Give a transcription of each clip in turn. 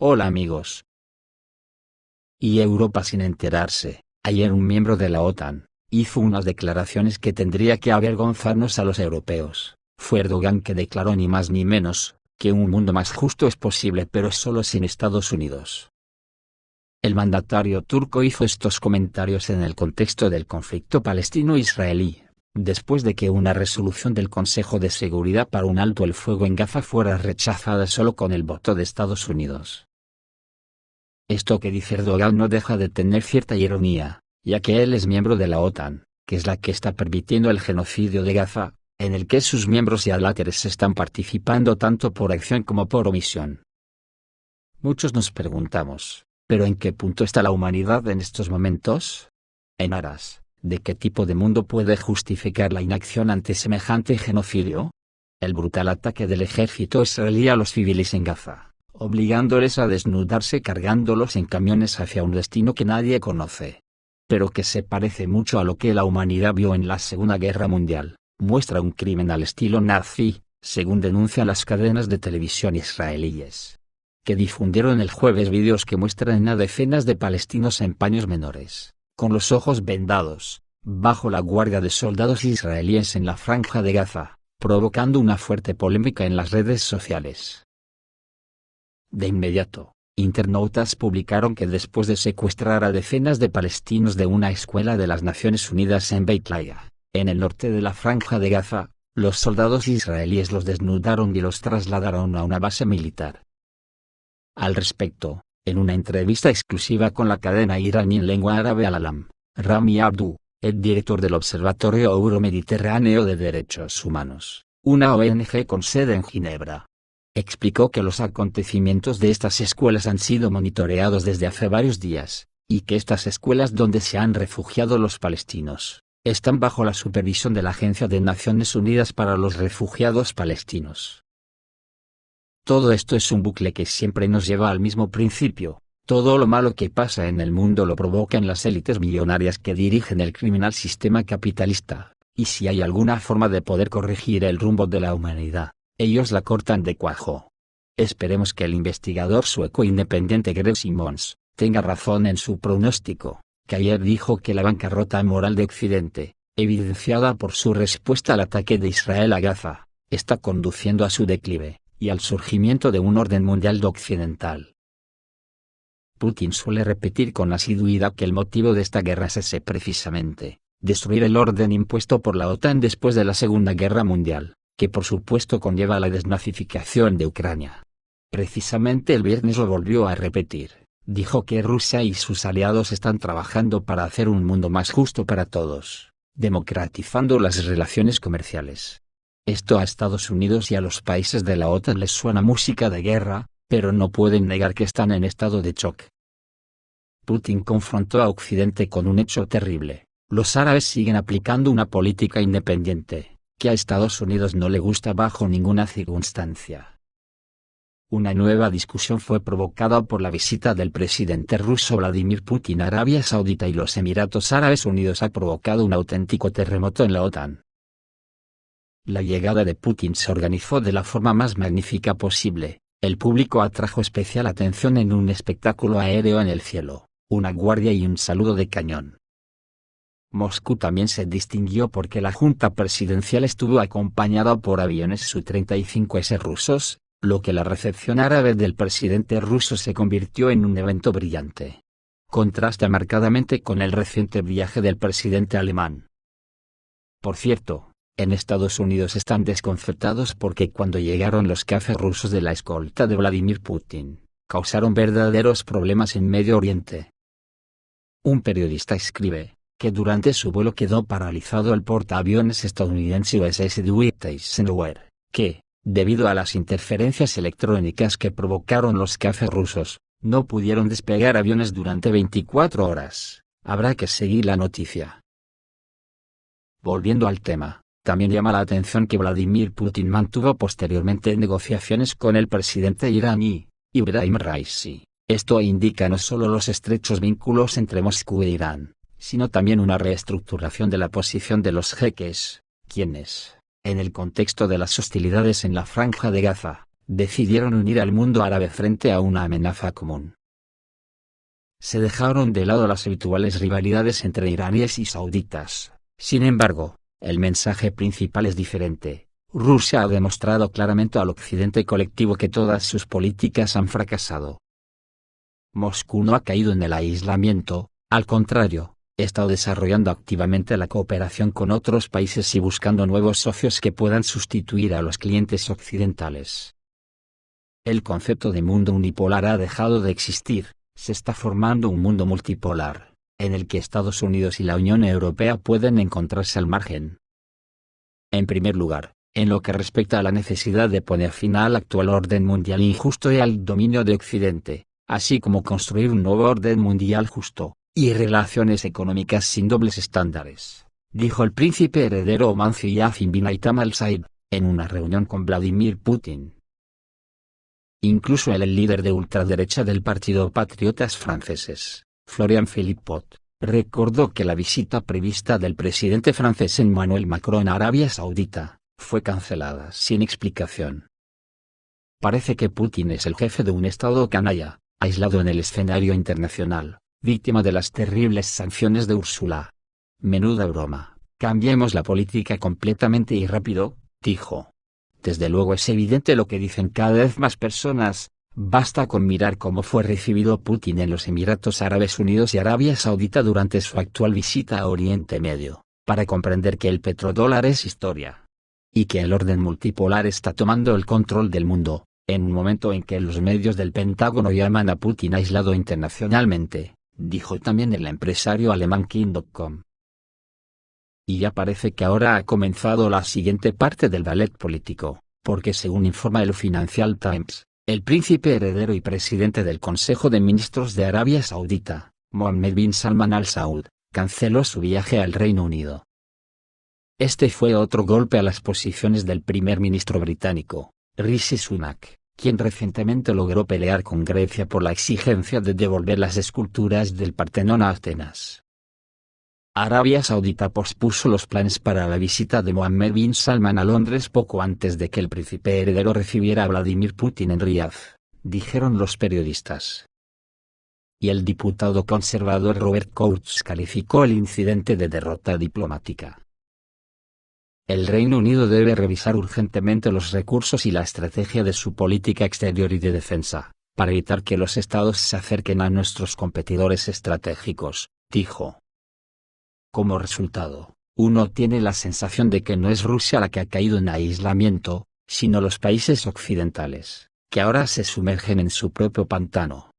Hola amigos. Y Europa sin enterarse. Ayer un miembro de la OTAN hizo unas declaraciones que tendría que avergonzarnos a los europeos. Fue Erdogan que declaró ni más ni menos que un mundo más justo es posible, pero solo sin Estados Unidos. El mandatario turco hizo estos comentarios en el contexto del conflicto palestino-israelí, después de que una resolución del Consejo de Seguridad para un alto el fuego en Gaza fuera rechazada solo con el voto de Estados Unidos. Esto que dice Erdogan no deja de tener cierta ironía, ya que él es miembro de la OTAN, que es la que está permitiendo el genocidio de Gaza, en el que sus miembros y adláteres están participando tanto por acción como por omisión. Muchos nos preguntamos, ¿pero en qué punto está la humanidad en estos momentos? En aras ¿de qué tipo de mundo puede justificar la inacción ante semejante genocidio? El brutal ataque del ejército israelí a los civiles en Gaza, obligándoles a desnudarse cargándolos en camiones hacia un destino que nadie conoce, pero que se parece mucho a lo que la humanidad vio en la Segunda Guerra Mundial, muestra un crimen al estilo nazi, según denuncian las cadenas de televisión israelíes, que difundieron el jueves vídeos que muestran a decenas de palestinos en paños menores, con los ojos vendados, bajo la guardia de soldados israelíes en la franja de Gaza, provocando una fuerte polémica en las redes sociales. De inmediato, internautas publicaron que después de secuestrar a decenas de palestinos de una escuela de las Naciones Unidas en Beit Lahiya, en el norte de la franja de Gaza, los soldados israelíes los desnudaron y los trasladaron a una base militar. Al respecto, en una entrevista exclusiva con la cadena iraní en lengua árabe Al-Alam, Rami Abdou, el director del Observatorio Euro-Mediterráneo de Derechos Humanos, una ONG con sede en Ginebra, explicó que los acontecimientos de estas escuelas han sido monitoreados desde hace varios días, y que estas escuelas donde se han refugiado los palestinos, están bajo la supervisión de la Agencia de Naciones Unidas para los Refugiados Palestinos. Todo esto es un bucle que siempre nos lleva al mismo principio: todo lo malo que pasa en el mundo lo provocan las élites millonarias que dirigen el criminal sistema capitalista, y si hay alguna forma de poder corregir el rumbo de la humanidad, ellos la cortan de cuajo. Esperemos que el investigador sueco independiente Greg Simons tenga razón en su pronóstico, que ayer dijo que la bancarrota moral de Occidente, evidenciada por su respuesta al ataque de Israel a Gaza, está conduciendo a su declive, y al surgimiento de un orden mundial occidental. Putin suele repetir con asiduidad que el motivo de esta guerra es ese precisamente: destruir el orden impuesto por la OTAN después de la Segunda Guerra Mundial, que por supuesto conlleva la desnazificación de Ucrania. Precisamente el viernes lo volvió a repetir, dijo que Rusia y sus aliados están trabajando para hacer un mundo más justo para todos, democratizando las relaciones comerciales. Esto a Estados Unidos y a los países de la OTAN les suena música de guerra, pero no pueden negar que están en estado de shock. Putin confrontó a Occidente con un hecho terrible: los árabes siguen aplicando una política independiente, que a Estados Unidos no le gusta bajo ninguna circunstancia. Una nueva discusión fue provocada por la visita del presidente ruso Vladimir Putin a Arabia Saudita, y los Emiratos Árabes Unidos ha provocado un auténtico terremoto en la OTAN. La llegada de Putin se organizó de la forma más magnífica posible. El público atrajo especial atención en un espectáculo aéreo en el cielo, una guardia y un saludo de cañón. Moscú también se distinguió porque la junta presidencial estuvo acompañada por aviones Su-35S rusos, lo que la recepción árabe del presidente ruso se convirtió en un evento brillante. Contrasta marcadamente con el reciente viaje del presidente alemán. Por cierto, en Estados Unidos están desconcertados porque cuando llegaron los cazas rusos de la escolta de Vladimir Putin, causaron verdaderos problemas en Medio Oriente. Un periodista escribe que durante su vuelo quedó paralizado el portaaviones estadounidense USS Dwight Eisenhower, que, debido a las interferencias electrónicas que provocaron los cazas rusos, no pudieron despegar aviones durante 24 horas. Habrá que seguir la noticia. Volviendo al tema, también llama la atención que Vladimir Putin mantuvo posteriormente negociaciones con el presidente iraní, Ibrahim Raisi. Esto indica no solo los estrechos vínculos entre Moscú e Irán, sino también una reestructuración de la posición de los jeques, quienes, en el contexto de las hostilidades en la franja de Gaza, decidieron unir al mundo árabe frente a una amenaza común. Se dejaron de lado las habituales rivalidades entre iraníes y sauditas. Sin embargo, el mensaje principal es diferente. Rusia ha demostrado claramente al occidente colectivo que todas sus políticas han fracasado. Moscú no ha caído en el aislamiento, al contrario, ha estado desarrollando activamente la cooperación con otros países y buscando nuevos socios que puedan sustituir a los clientes occidentales. El concepto de mundo unipolar ha dejado de existir, se está formando un mundo multipolar, en el que Estados Unidos y la Unión Europea pueden encontrarse al margen. En primer lugar, en lo que respecta a la necesidad de poner fin al actual orden mundial injusto y al dominio de Occidente, así como construir un nuevo orden mundial justo, y relaciones económicas sin dobles estándares, dijo el príncipe heredero Oman Ziyad bin Aitam al-Said, en una reunión con Vladimir Putin. Incluso el líder de ultraderecha del Partido Patriotas franceses, Florian Philippot, recordó que la visita prevista del presidente francés Emmanuel Macron a Arabia Saudita fue cancelada sin explicación. Parece que Putin es el jefe de un estado canalla, aislado en el escenario internacional, víctima de las terribles sanciones de Ursula. Menuda broma, cambiemos la política completamente y rápido, dijo. Desde luego es evidente lo que dicen cada vez más personas, basta con mirar cómo fue recibido Putin en los Emiratos Árabes Unidos y Arabia Saudita durante su actual visita a Oriente Medio, para comprender que el petrodólar es historia. Y que el orden multipolar está tomando el control del mundo, en un momento en que los medios del Pentágono llaman a Putin aislado internacionalmente, dijo también el empresario alemán King.com. Y ya parece que ahora ha comenzado la siguiente parte del ballet político, porque según informa el Financial Times, el príncipe heredero y presidente del Consejo de Ministros de Arabia Saudita, Mohammed bin Salman Al Saud, canceló su viaje al Reino Unido. Este fue otro golpe a las posiciones del primer ministro británico, Rishi Sunak, quien recientemente logró pelear con Grecia por la exigencia de devolver las esculturas del Partenón a Atenas. Arabia Saudita pospuso los planes para la visita de Mohammed bin Salman a Londres poco antes de que el príncipe heredero recibiera a Vladimir Putin en Riad, dijeron los periodistas. Y el diputado conservador Robert Coates calificó el incidente de derrota diplomática. El Reino Unido debe revisar urgentemente los recursos y la estrategia de su política exterior y de defensa, para evitar que los estados se acerquen a nuestros competidores estratégicos, dijo. Como resultado, uno tiene la sensación de que no es Rusia la que ha caído en aislamiento, sino los países occidentales, que ahora se sumergen en su propio pantano.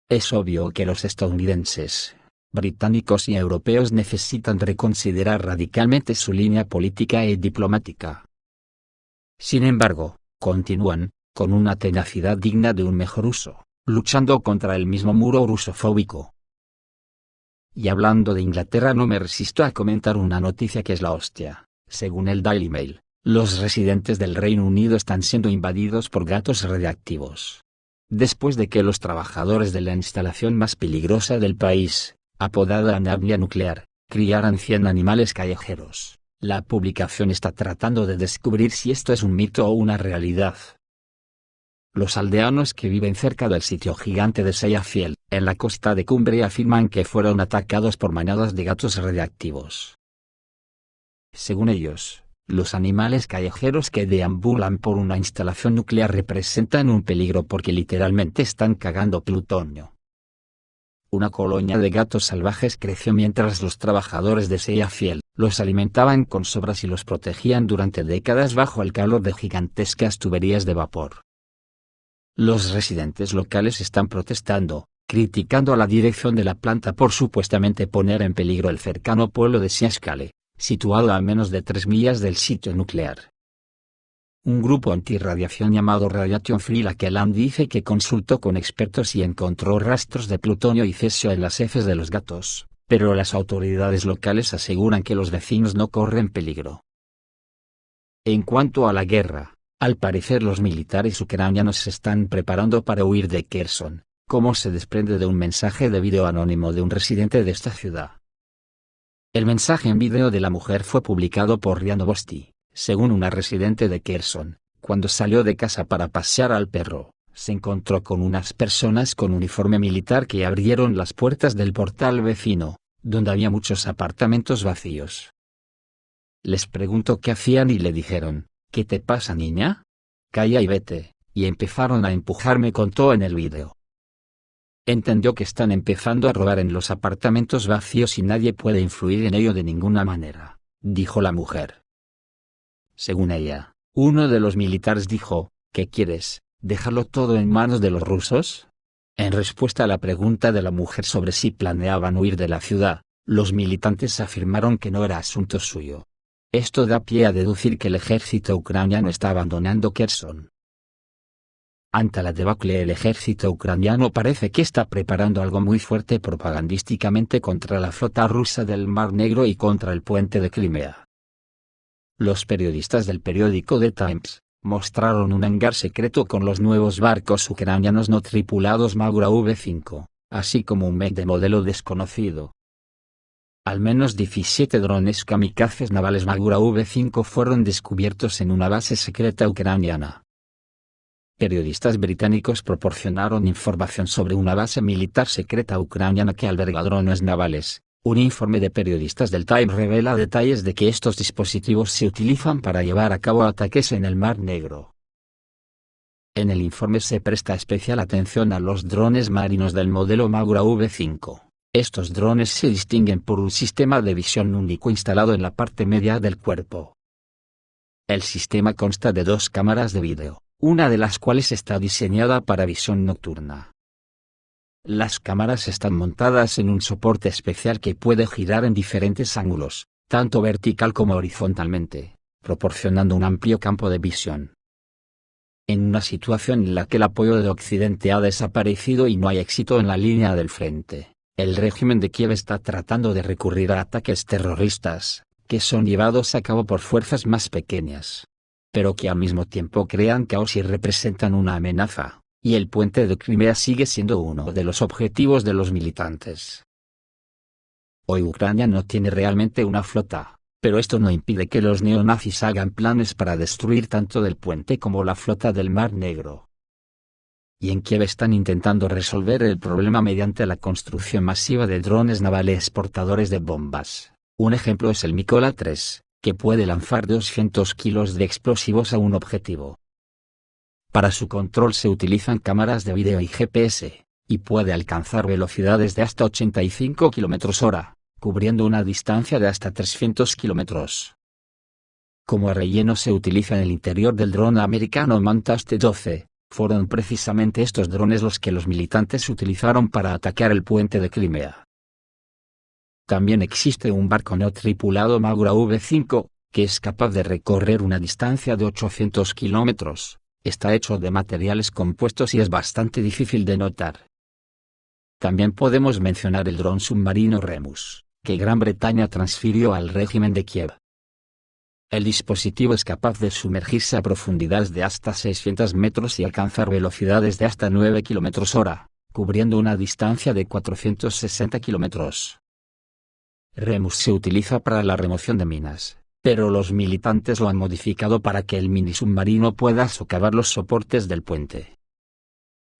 Es obvio que los estadounidenses, británicos y europeos necesitan reconsiderar radicalmente su línea política y diplomática. Sin embargo, continúan, con una tenacidad digna de un mejor uso, luchando contra el mismo muro rusofóbico. Y hablando de Inglaterra, no me resisto a comentar una noticia que es la hostia. Según el Daily Mail, los residentes del Reino Unido están siendo invadidos por gatos radiactivos. Después de que los trabajadores de la instalación más peligrosa del país, apodada Anagnia Nuclear, criaran 100 animales callejeros, la publicación está tratando de descubrir si esto es un mito o una realidad. Los aldeanos que viven cerca del sitio gigante de Sellafield, en la costa de Cumbria, afirman que fueron atacados por manadas de gatos radiactivos. Según ellos, los animales callejeros que deambulan por una instalación nuclear representan un peligro porque literalmente están cagando plutonio. Una colonia de gatos salvajes creció mientras los trabajadores de Sellafield los alimentaban con sobras y los protegían durante décadas bajo el calor de gigantescas tuberías de vapor. Los residentes locales están protestando, criticando a la dirección de la planta por supuestamente poner en peligro el cercano pueblo de Siaskale, situado a menos de 3 millas del sitio nuclear. Un grupo antirradiación llamado Radiation Free Lakeland dice que consultó con expertos y encontró rastros de plutonio y cesio en las heces de los gatos, pero las autoridades locales aseguran que los vecinos no corren peligro. En cuanto a la guerra, al parecer los militares ucranianos se están preparando para huir de Kherson, como se desprende de un mensaje de vídeo anónimo de un residente de esta ciudad. El mensaje en vídeo de la mujer fue publicado por RIA Novosti, según una residente de Kherson, Cuando salió de casa para pasear al perro, se encontró con unas personas con uniforme militar que abrieron las puertas del portal vecino, donde había muchos apartamentos vacíos. Les preguntó qué hacían y le dijeron: «¿Qué te pasa, niña? Calla y vete», y empezaron a empujarme, contó en el vídeo. Entendió que están empezando a robar en los apartamentos vacíos y nadie puede influir en ello de ninguna manera, dijo la mujer. Según ella, uno de los militares dijo: «¿Qué quieres? ¿Dejarlo todo en manos de los rusos?». En respuesta a la pregunta de la mujer sobre si planeaban huir de la ciudad, los militantes afirmaron que no era asunto suyo. Esto da pie a deducir que el ejército ucraniano está abandonando Kherson. Ante la debacle, el ejército ucraniano parece que está preparando algo muy fuerte propagandísticamente contra la flota rusa del Mar Negro y contra el puente de Crimea. Los periodistas del periódico The Times mostraron un hangar secreto con los nuevos barcos ucranianos no tripulados Magura V5, así como un mech de modelo desconocido. Al menos 17 drones kamikazes navales Magura V5 fueron descubiertos en una base secreta ucraniana. Periodistas británicos proporcionaron información sobre una base militar secreta ucraniana que alberga drones navales. Un informe de periodistas del Times revela detalles de que estos dispositivos se utilizan para llevar a cabo ataques en el Mar Negro. En el informe se presta especial atención a los drones marinos del modelo Magura V5. Estos drones se distinguen por un sistema de visión único instalado en la parte media del cuerpo. El sistema consta de 2 cámaras de vídeo, una de las cuales está diseñada para visión nocturna. Las cámaras están montadas en un soporte especial que puede girar en diferentes ángulos, tanto vertical como horizontalmente, proporcionando un amplio campo de visión. En una situación en la que el apoyo de Occidente ha desaparecido y no hay éxito en la línea del frente, el régimen de Kiev está tratando de recurrir a ataques terroristas, que son llevados a cabo por fuerzas más pequeñas, pero que al mismo tiempo crean caos y representan una amenaza, y el puente de Crimea sigue siendo uno de los objetivos de los militantes. Hoy Ucrania no tiene realmente una flota, pero esto no impide que los neonazis hagan planes para destruir tanto del puente como la flota del Mar Negro. Y en Kiev están intentando resolver el problema mediante la construcción masiva de drones navales portadores de bombas. Un ejemplo es el Mykola 3, que puede lanzar 200 kilos de explosivos a un objetivo. Para su control se utilizan cámaras de vídeo y GPS, y puede alcanzar velocidades de hasta 85 km/h, cubriendo una distancia de hasta 300 km. Como relleno se utiliza en el interior del dron americano Mantas T-12, fueron precisamente estos drones los que los militantes utilizaron para atacar el puente de Crimea. También existe un barco no tripulado Magura V5, que es capaz de recorrer una distancia de 800 kilómetros. Está hecho de materiales compuestos y es bastante difícil de notar. También podemos mencionar el dron submarino Remus, que Gran Bretaña transfirió al régimen de Kiev. El dispositivo es capaz de sumergirse a profundidades de hasta 600 metros y alcanzar velocidades de hasta 9 km/h, cubriendo una distancia de 460 kilómetros. Remus se utiliza para la remoción de minas, pero los militantes lo han modificado para que el mini submarino pueda socavar los soportes del puente.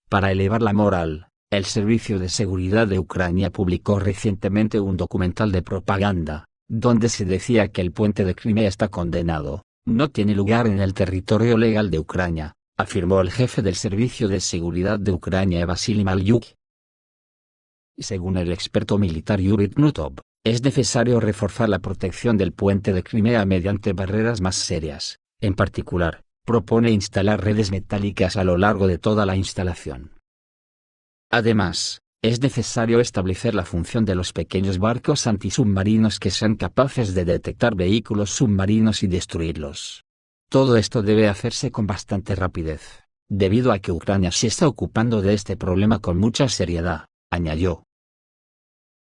Para elevar la moral, el Servicio de Seguridad de Ucrania publicó recientemente un documental de propaganda, donde se decía que el puente de Crimea está condenado, no tiene lugar en el territorio legal de Ucrania, afirmó el jefe del Servicio de Seguridad de Ucrania Vasily Malyuk. Según el experto militar Yuri Knutov, es necesario reforzar la protección del puente de Crimea mediante barreras más serias. En particular, propone instalar redes metálicas a lo largo de toda la instalación. Además, es necesario establecer la función de los pequeños barcos antisubmarinos que sean capaces de detectar vehículos submarinos y destruirlos. Todo esto debe hacerse con bastante rapidez, debido a que Ucrania se está ocupando de este problema con mucha seriedad, añadió.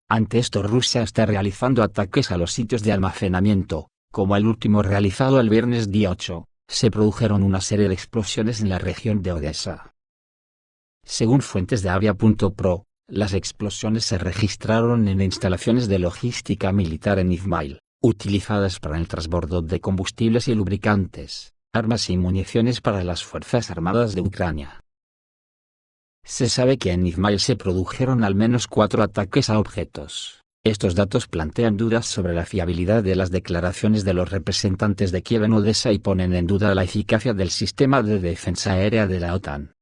Ante esto, Rusia está realizando ataques a los sitios de almacenamiento, como el último realizado el viernes día 8, se produjeron una serie de explosiones en la región de Odessa. Según fuentes de Avia.pro, las explosiones se registraron en instalaciones de logística militar en Izmail, utilizadas para el transbordo de combustibles y lubricantes, armas y municiones para las Fuerzas Armadas de Ucrania. Se sabe que en Izmail se produjeron al menos 4 ataques a objetos. Estos datos plantean dudas sobre la fiabilidad de las declaraciones de los representantes de Kiev en Odessa y ponen en duda la eficacia del sistema de defensa aérea de la OTAN.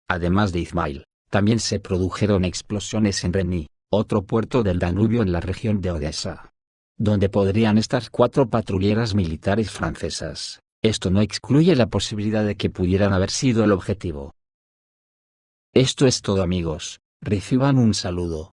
Además de Izmail, también se produjeron explosiones en Reni, otro puerto del Danubio en la región de Odessa, donde podrían estar 4 patrulleras militares francesas. Esto no excluye la posibilidad de que pudieran haber sido el objetivo. Esto es todo, amigos, reciban un saludo.